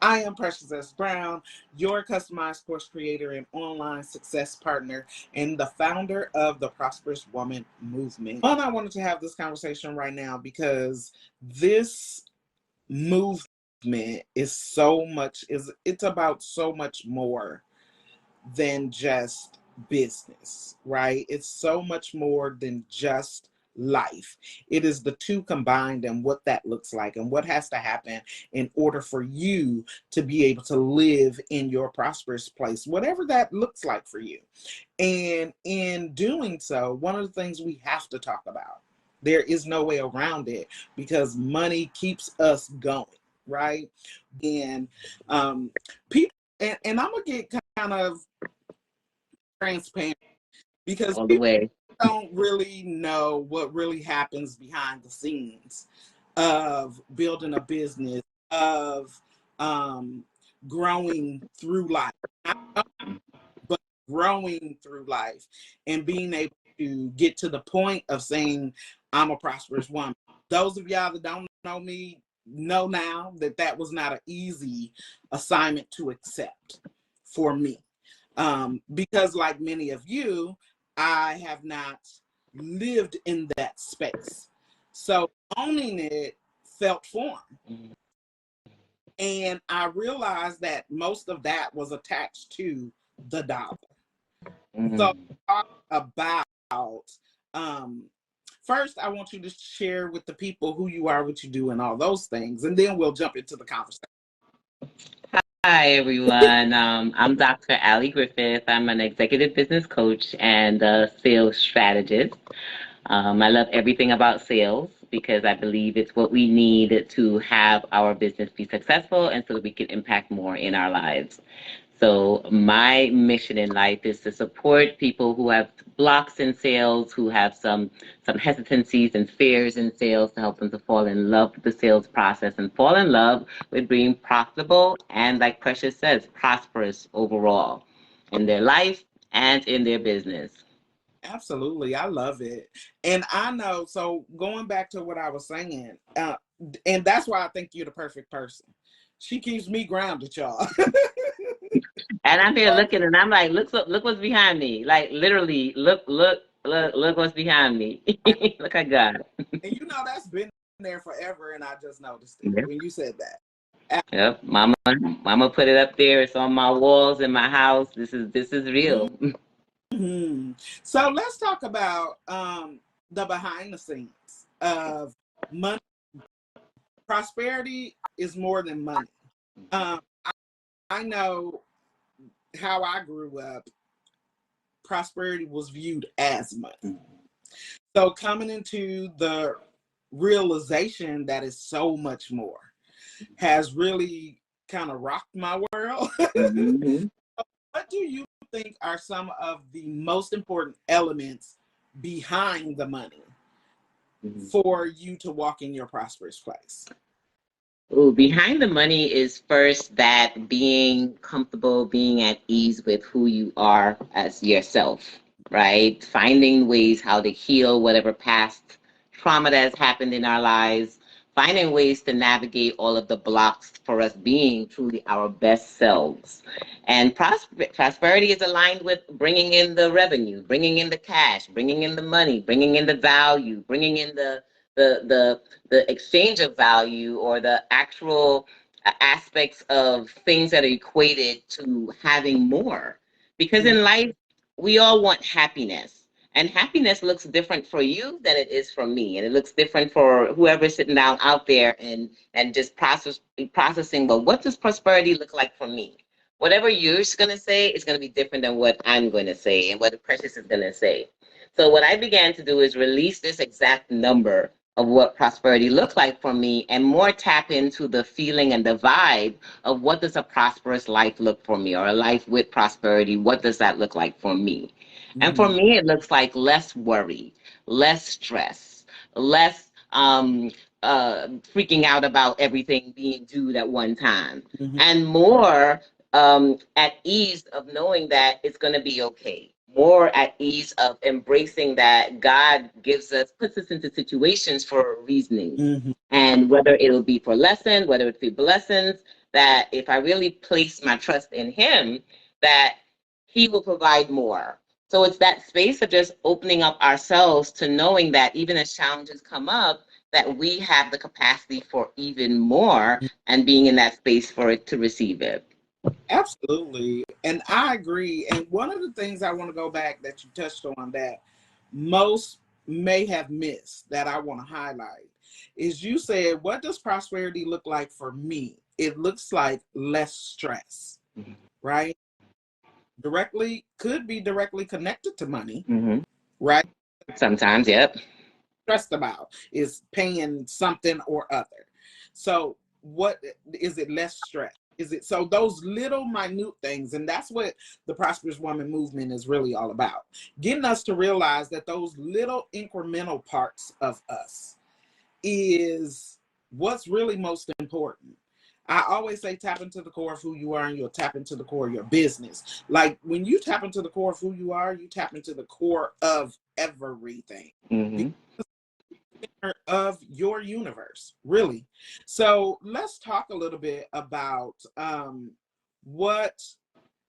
I am Precious S. Brown, your customized course creator and online success partner, and the founder of the Prosperous Woman Movement. And I wanted to have this conversation right now because this movement is it's about so much more than just business, right? It's so much more than just life. It is the two combined and what that looks like and what has to happen in order for you to be able to live in your prosperous place, whatever that looks like for you. And in doing so, one of the things we have to talk about, there is no way around it, because money keeps us going, right? And people, and I'm gonna get kind of transparent, because all the people way. don't really know what really happens behind the scenes of building a business, of growing through life, but growing through life and being able to get to the point of saying, I'm a prosperous woman. Those of y'all that don't know me know now that that was not an easy assignment to accept for me. Because like many of you, I have not lived in that space. So owning it felt foreign. And I realized that most of that was attached to the dollar. So talk about, first, I want you to share with the people who you are, what you do, and all those things, and then we'll jump into the conversation. Hi, everyone. I'm Dr. Allie Griffith. I'm an executive business coach and a sales strategist. I love everything about sales because I believe it's what we need to have our business be successful and so that we can impact more in our lives. So my mission in life is to support people who have blocks in sales, who have some hesitancies and fears in sales, to help them to fall in love with the sales process and fall in love with being profitable and, like Precious says, prosperous overall in their life and in their business. Absolutely. I love it. And I know, so going back to what I was saying, and that's why I think you're the perfect person. She keeps me grounded, y'all. And I'm here looking, and I'm like, look what's behind me. Like literally, look what's behind me. Look at God. And you know, that's been there forever, and I just noticed it Yep. when you said that. Yep. Mama put it up there. It's on my walls in my house. This is real. Mm-hmm. So let's talk about the behind the scenes of money. Prosperity is more than money. Um, I know how I grew up, prosperity was viewed as money. So coming into the realization that is so much more has really kind of rocked my world. Mhm. What do you think are some of the most important elements behind the money for you to walk in your prosperous place? Ooh, behind the money is first that being comfortable, being at ease with who you are as yourself, right? Finding ways how to heal whatever past trauma that has happened in our lives, finding ways to navigate all of the blocks for us being truly our best selves. And prosperity is aligned with bringing in the revenue, bringing in the cash, bringing in the money, bringing in the value, bringing in the the the exchange of value, or the actual aspects of things that are equated to having more. Because in life, we all want happiness. And happiness looks different for you than it is for me. And it looks different for whoever's sitting down out there and just processing, but what does prosperity look like for me? Whatever you're going to say is going to be different than what I'm going to say and what Precious is going to say. So what I began to do is release this exact number of what prosperity looks like for me, and more tap into the feeling and the vibe of what does a prosperous life look for me, or a life with prosperity. What does that look like for me? And for Mm-hmm. me, it looks like less worry, less stress, less freaking out about everything being due at one time, Mm-hmm. and more at ease of knowing that it's going to be okay. More at ease of embracing that God puts us into situations for reasonings. Mm-hmm. And whether it'll be for lesson, whether it be blessings, that if I really place my trust in him, that he will provide more. So it's that space of just opening up ourselves to knowing that even as challenges come up, that we have the capacity for even more, and being in that space for it to receive it. Absolutely. And I agree. And one of the things I want to go back that you touched on that most may have missed that I want to highlight is you said, what does prosperity look like for me? It looks like less stress, right? Could be directly connected to money, right? Sometimes, yep. Stressed about is paying something or other. So what is it? Less stress? Is it so those little minute things? And that's what the Prosperous Woman movement is really all about. Getting us to realize that those little incremental parts of us is what's really most important. I always say tap into the core of who you are and you'll tap into the core of your business. Like when you tap into the core of who you are, you tap into the core of everything. Of your universe, really. So let's talk a little bit about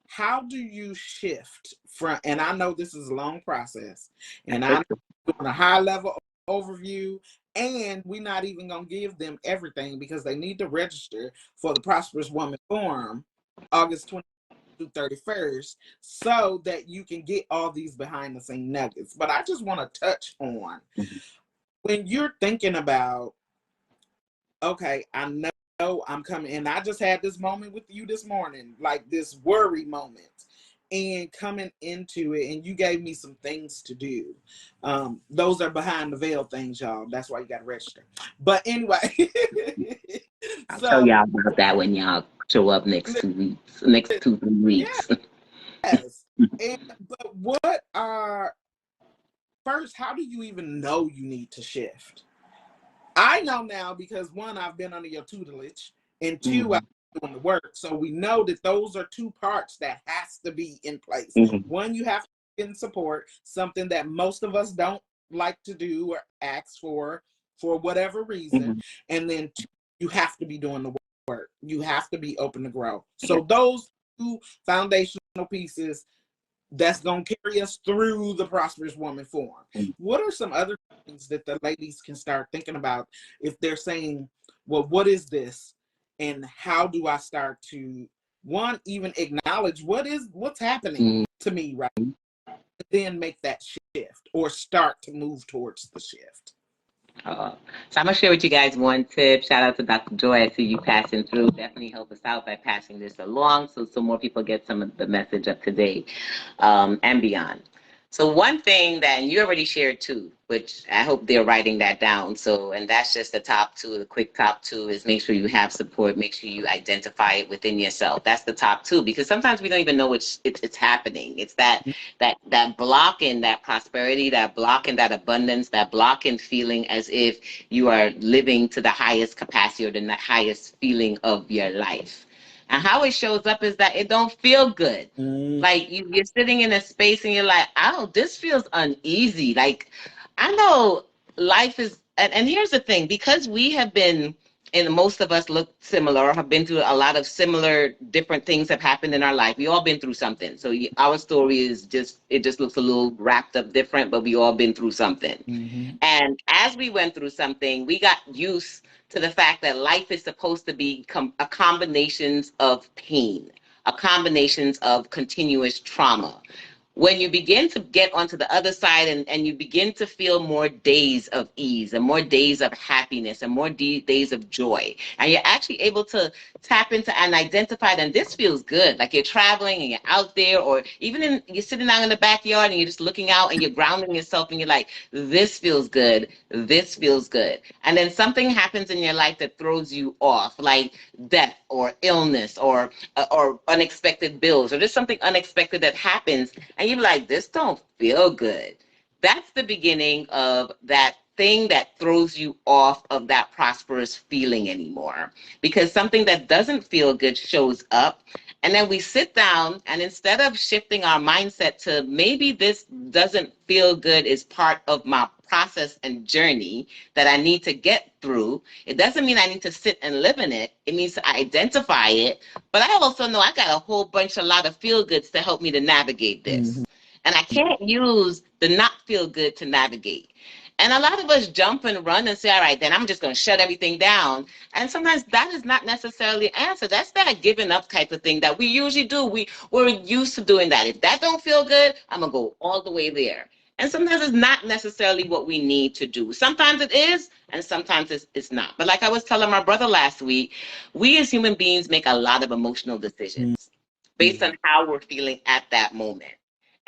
how do you shift from, and I know this is a long process, and I'm doing a high level overview, and we're not even going to give them everything because they need to register for the Prosperous Woman Forum August 20th through 31st so that you can get all these behind the scene nuggets. But I just want to touch on when you're thinking about, okay, I know I'm coming, and I just had this moment with you this morning, like this worry moment, and coming into it, and you gave me some things to do. Those are behind the veil things, y'all. That's why you got to register. But anyway, I'll tell y'all about that when y'all show up next 2 weeks, next 2-3 weeks. Yes. But what are, first, how do you even know you need to shift? I know now because one, I've been under your tutelage, and two, I've been doing the work. So we know that those are two parts that has to be in place. One, you have to get in support, something that most of us don't like to do or ask for whatever reason. And then two, you have to be doing the work. You have to be open to grow. So those two foundational pieces that's going to carry us through the Prosperous Woman Forum. What are some other things that the ladies can start thinking about if they're saying, well, what is this? And how do I start to, one, even acknowledge what's happening to me, right? Then make that shift or start to move towards the shift. So I'm going to share with you guys one tip. Shout out to Dr. Joy. I see you passing through. Definitely help us out by passing this along so more people get some of the message of today and beyond. So one thing that, and you already shared too, which I hope they're writing that down. So, and that's just the top two, the quick top two is make sure you have support, make sure you identify it within yourself. That's the top two, because sometimes we don't even know it's happening. It's that block in that prosperity, that block in that abundance, that block in feeling as if you are living to the highest capacity or the highest feeling of your life. And how it shows up is that it don't feel good. Like you're sitting in a space and you're like, oh, this feels uneasy. Like I know life is, and here's the thing, because we have been, and most of us look similar, have been through a lot of similar different things have happened in our life. We all been through something. So our story is just, it just looks a little wrapped up different, but we all been through something. And as we went through something, we got used to the fact that life is supposed to be a combinations of pain, a combinations of continuous trauma. When you begin to get onto the other side and you begin to feel more days of ease and more days of happiness and more days of joy, and you're actually able to tap into and identify that this feels good, like you're traveling and you're out there, or even you're sitting out in the backyard and you're just looking out and you're grounding yourself and you're like, this feels good, this feels good. And then something happens in your life that throws you off, like death or illness or unexpected bills, or just something unexpected that happens, and you're like, this don't feel good. That's the beginning of that thing that throws you off of that prosperous feeling anymore, because something that doesn't feel good shows up, And then we sit down, and instead of shifting our mindset to maybe this doesn't feel good is part of my process and journey that I need to get through, it doesn't mean I need to sit and live in it. It means to identify it. But I also know I got a whole bunch, a lot of feel goods to help me to navigate this. And I can't use the not feel good to navigate. And a lot of us jump and run and say, all right, then I'm just going to shut everything down. And sometimes that is not necessarily an answer. That's that giving up type of thing that we usually do. We're used to doing that. If that don't feel good, I'm going to go all the way there. And sometimes it's not necessarily what we need to do. Sometimes it is, and sometimes it's not. But like I was telling my brother last week, we as human beings make a lot of emotional decisions based on how we're feeling at that moment.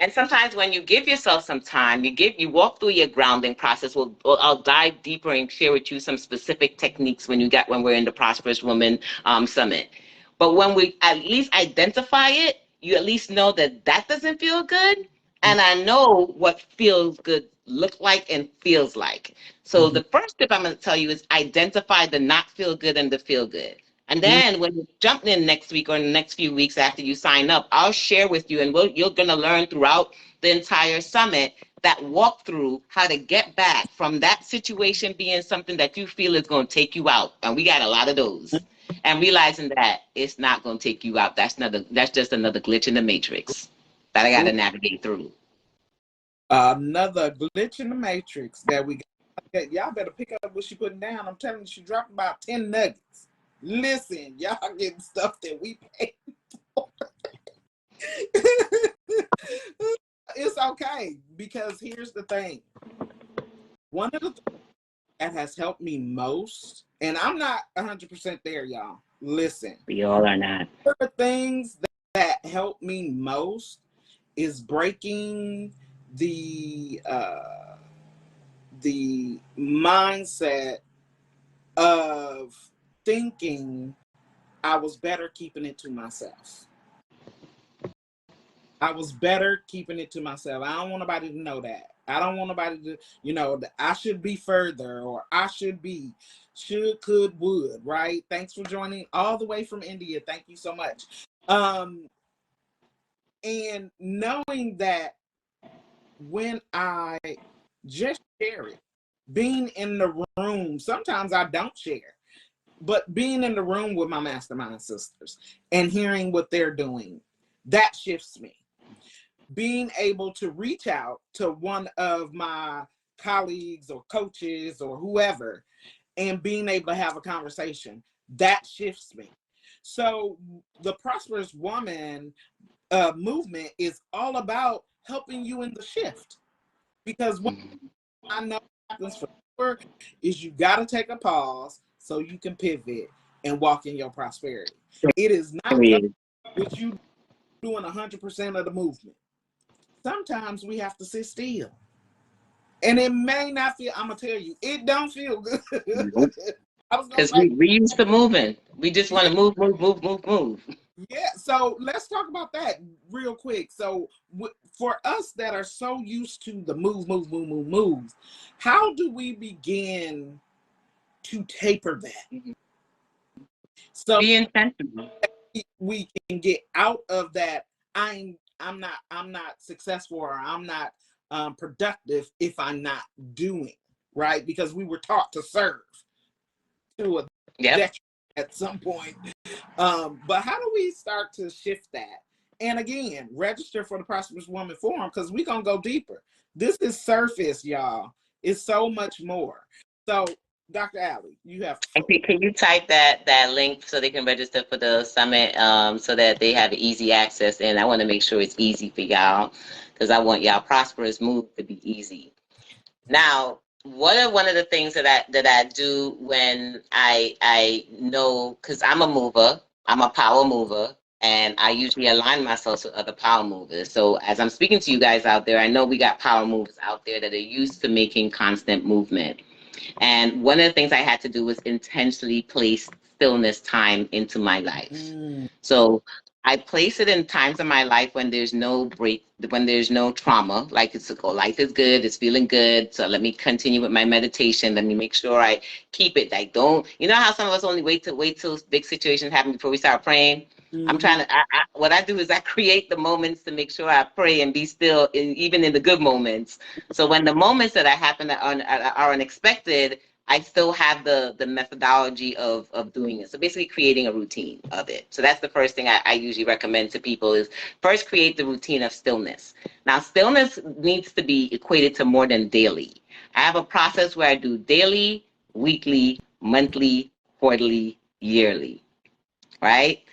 And sometimes when you give yourself some time, you walk through your grounding process. I'll dive deeper and share with you some specific techniques when we're in the Prosperous Woman Summit. But when we at least identify it, you at least know that that doesn't feel good, and I know what feels good look like and feels like. So the first tip I'm going to tell you is identify the not feel good and the feel good. And then when you jump in next week or in the next few weeks after you sign up, I'll share with you, and you're going to learn throughout the entire summit that walk through how to get back from that situation being something that you feel is going to take you out. And we got a lot of those. And realizing that it's not going to take you out. That's just another glitch in the matrix that I got to navigate through. Another glitch in the matrix that we got. Y'all better pick up what she putting down. I'm telling you, she dropped about 10 nuggets. Listen, y'all getting stuff that we pay for. It's okay, because here's the thing. One of the things that has helped me most, and I'm not 100% there, y'all. Listen. We all are not. One of the things that helped me most is breaking the mindset of thinking I was better keeping it to myself. I was better keeping it to myself. I don't want nobody to know that. I don't want nobody to, I should be further, or I should be, could, would, right? Thanks for joining all the way from India. Thank you so much. And knowing that when I just share it, being in the room, sometimes I don't share, but being in the room with my mastermind sisters and hearing what they're doing, that shifts me. Being able to reach out to one of my colleagues or coaches or whoever and being able to have a conversation, that shifts me. So the Prosperous Woman movement is all about helping you in the shift. Because what I know happens for sure is you got to take a pause so you can pivot and walk in your prosperity. It is not with you doing 100% of the movement. Sometimes we have to sit still. And it may not feel, I'm going to tell you, it don't feel good. Because we used to moving. We just want to move. Yeah, so let's talk about that real quick. So for us that are so used to the move, how do we begin to taper that? So be intentional. We can get out of that I'm not successful, or I'm not productive if I'm not doing, right? Because we were taught to serve to a detriment at some point. But how do we start to shift that? And again, register for the Prosperous Woman Forum, because we're going to go deeper. This is surface, y'all. It's so much more. So, Dr. Allie, you have to. Can you type that link so they can register for the summit, so that they have easy access? And I want to make sure it's easy for y'all, because I want y'all prosperous move to be easy. Now, what are one of the things that I do when I know, because I'm a mover, I'm a power mover, and I usually align myself with other power movers. So as I'm speaking to you guys out there, I know we got power movers out there that are used to making constant movement. And one of the things I had to do was intentionally place stillness time into my life. So I place it in times of my life when there's no break, when there's no trauma, like life is good, it's feeling good. So let me continue with my meditation. Let me make sure I keep it. Like, don't, you know how some of us only wait till big situations happen before we start praying? I'm trying to, what I do is I create the moments to make sure I pray and be still, even in the good moments. So when the moments that I happen that are unexpected, I still have the methodology of doing it. So basically creating a routine of it. So that's the first thing I usually recommend to people is first create the routine of stillness. Now, stillness needs to be equated to more than daily. I have a process where I do daily, weekly, monthly, quarterly, yearly, right?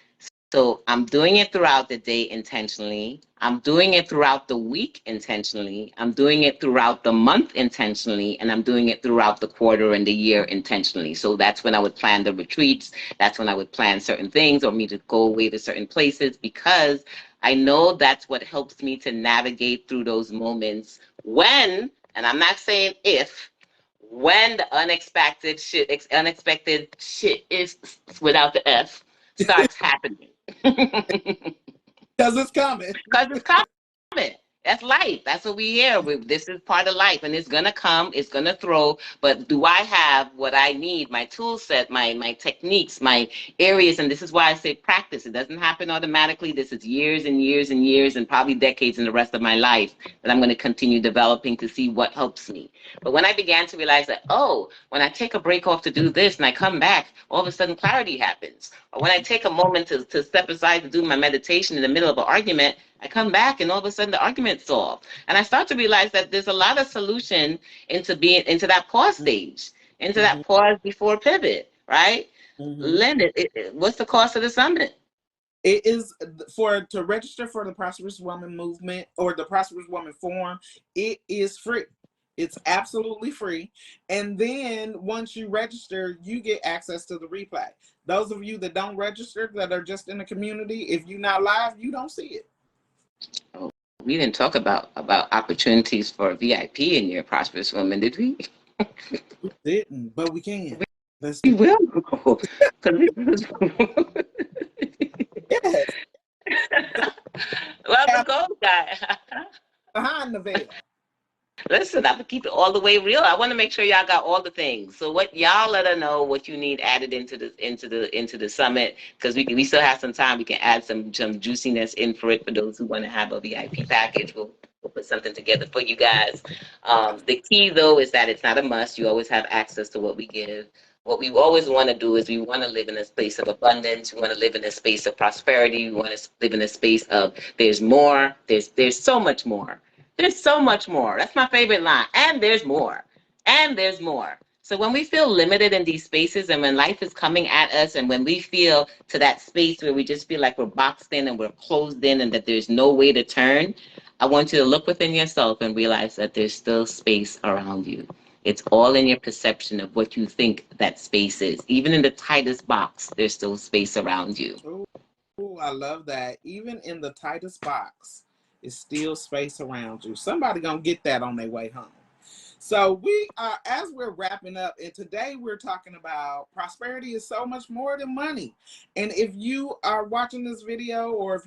So I'm doing it throughout the day intentionally. I'm doing it throughout the week intentionally. I'm doing it throughout the month intentionally. And I'm doing it throughout the quarter and the year intentionally. So that's when I would plan the retreats. That's when I would plan certain things or me to go away to certain places because I know that's what helps me to navigate through those moments when, and I'm not saying if, when the unexpected shit is without the F starts happening. Because it's coming. Because it's coming. That's life. That's what we hear. This is part of life, and it's gonna come. It's gonna throw. But do I have what I need? My tool set, my techniques, my areas, and this is why I say practice. It doesn't happen automatically. This is years and years and years, and probably decades in the rest of my life that I'm going to continue developing to see what helps me. But when I began to realize that, oh, when I take a break off to do this and I come back, all of a sudden clarity happens. Or when I take a moment to step aside to do my meditation in the middle of an argument, I come back and all of a sudden the argument's solved. And I start to realize that there's a lot of solution into that pause stage, into Mm-hmm. that pause before pivot, right? Mm-hmm. Lynn, what's the cost of the summit? It is to register for the Prosperous Woman movement or the Prosperous Woman Forum. It is free. It's absolutely free. And then once you register, you get access to the replay. Those of you that don't register, that are just in the community, if you're not live, you don't see it. Oh, we didn't talk about opportunities for VIP in your Prosperous Woman, did we? We didn't, but we can. Let's We do will. 'Cause it. Yes. So well, the have gold guy. behind the veil. Listen, I'm gonna keep it all the way real. I want to make sure y'all got all the things. So what y'all let her know what you need added into the summit because we still have some time. We can add some juiciness in for it for those who want to have a VIP package. We'll put something together for you guys. The key though is that it's not a must. You always have access to what we give. What we always want to do is we want to live in a space of abundance. We want to live in a space of prosperity. We want to live in a space of there's more. There's so much more. There's so much more. That's my favorite line. And there's more. And there's more. So when we feel limited in these spaces and when life is coming at us and when we feel to that space where we just feel like we're boxed in and we're closed in and that there's no way to turn, I want you to look within yourself and realize that there's still space around you. It's all in your perception of what you think that space is. Even in the tightest box, there's still space around you. Oh, I love that. Even in the tightest box, is still space around you. Somebody gonna get that on their way home. So we are, as we're wrapping up, and today we're talking about prosperity is so much more than money. And if you are watching this video, or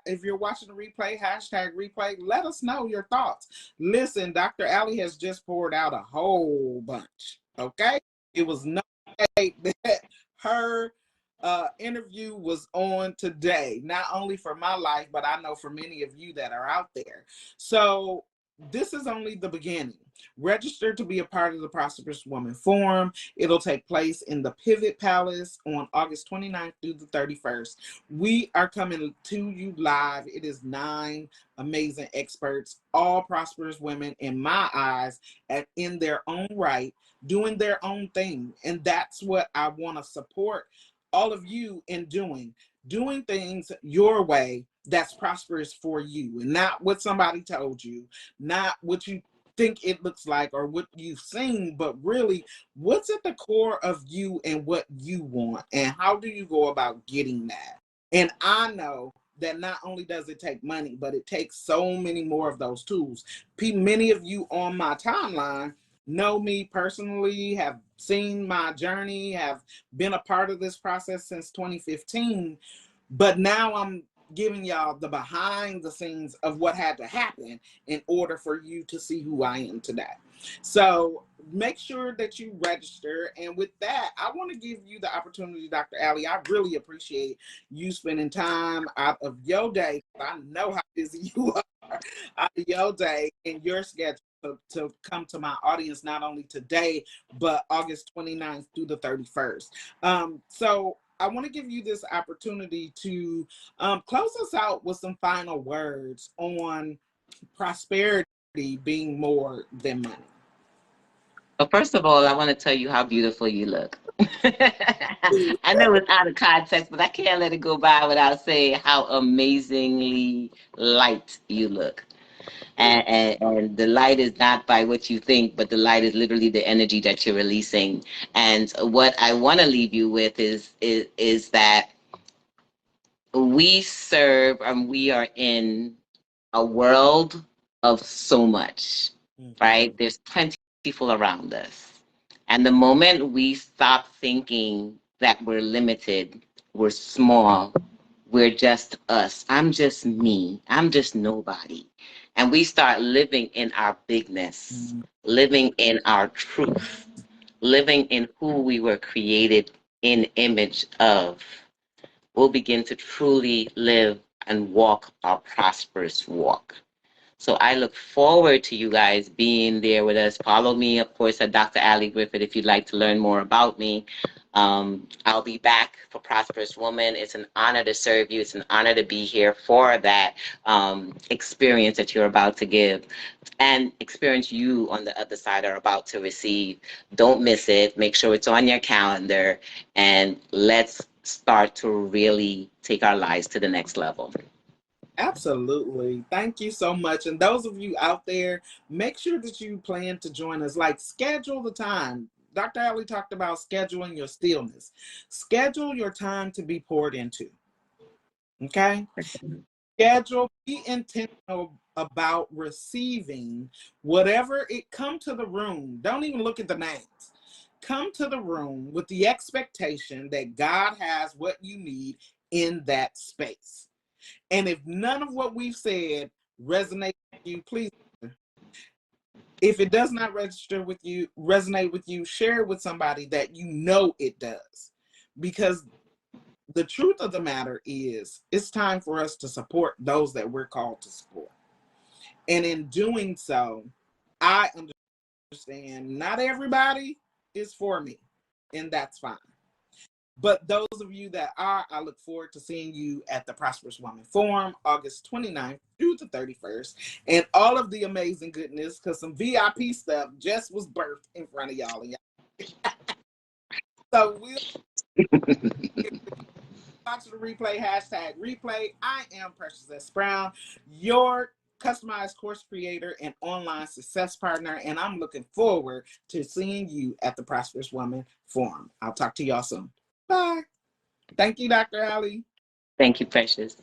if you're watching the replay, hashtag replay, let us know your thoughts. Listen, Dr. Allie has just poured out a whole bunch. Okay, it was no way that her interview was on today, not only for my life, but I know for many of you that are out there. So this is only the beginning. Register to be a part of the Prosperous Woman Forum. It'll take place in the Pivot Palace on August 29th through the 31st. We are coming to you live. It is 9 amazing experts, all prosperous women in my eyes, in their own right, doing their own thing. And that's what I want to support all of you in doing things your way that's prosperous for you, and not what somebody told you, not what you think it looks like or what you've seen, but really what's at the core of you and what you want, and how do you go about getting that. And I know that not only does it take money, but it takes so many more of those tools. Many of you on my timeline know me personally, have seen my journey, have been a part of this process since 2015. But now I'm giving y'all the behind the scenes of what had to happen in order for you to see who I am today. So make sure that you register. And with that, I want to give you the opportunity, Dr. Allie. I really appreciate you spending time out of your day. I know how busy you are, out of your day and your schedule to come to my audience, not only today, but August 29th through the 31st. So I want to give you this opportunity to close us out with some final words on prosperity being more than money. Well, first of all, I want to tell you how beautiful you look. I know it's out of context, but I can't let it go by without saying how amazingly light you look. And the light is not by what you think, but the light is literally the energy that you're releasing. And what I want to leave you with is that we serve and we are in a world of so much, right? There's plentiful around us. And the moment we stop thinking that we're limited, we're small, we're just us, I'm just me, I'm just nobody. And we start living in our bigness, living in our truth, living in who we were created in image of, we'll begin to truly live and walk our prosperous walk. So I look forward to you guys being there with us. Follow me, of course, at Dr. Allie Griffith if you'd like to learn more about me. I'll be back for Prosperous Woman. It's an honor to serve you. It's an honor to be here for that experience that you're about to give and experience you on the other side are about to receive. Don't miss it. Make sure it's on your calendar and let's start to really take our lives to the next level. Absolutely. Thank you so much. And those of you out there, make sure that you plan to join us. Like, schedule the time. Dr. Allie talked about scheduling your stillness. Schedule your time to be poured into. Okay? Schedule, be intentional about receiving whatever it come to the room. Don't even look at the names. Come to the room with the expectation that God has what you need in that space. And if none of what we've said resonates with you, please, if it does not register with you, resonate with you, share it with somebody that you know it does. Because the truth of the matter is, it's time for us to support those that we're called to support. And in doing so, I understand not everybody is for me, and that's fine. But those of you that are, I look forward to seeing you at the Prosperous Woman Forum, August 29th through the 31st, and all of the amazing goodness, because some VIP stuff just was birthed in front of y'all. So we'll watch the replay, hashtag replay. I am Precious S. Brown, your customized course creator and online success partner, and I'm looking forward to seeing you at the Prosperous Woman Forum. I'll talk to y'all soon. Bye. Thank you, Dr. Allie. Thank you, Precious.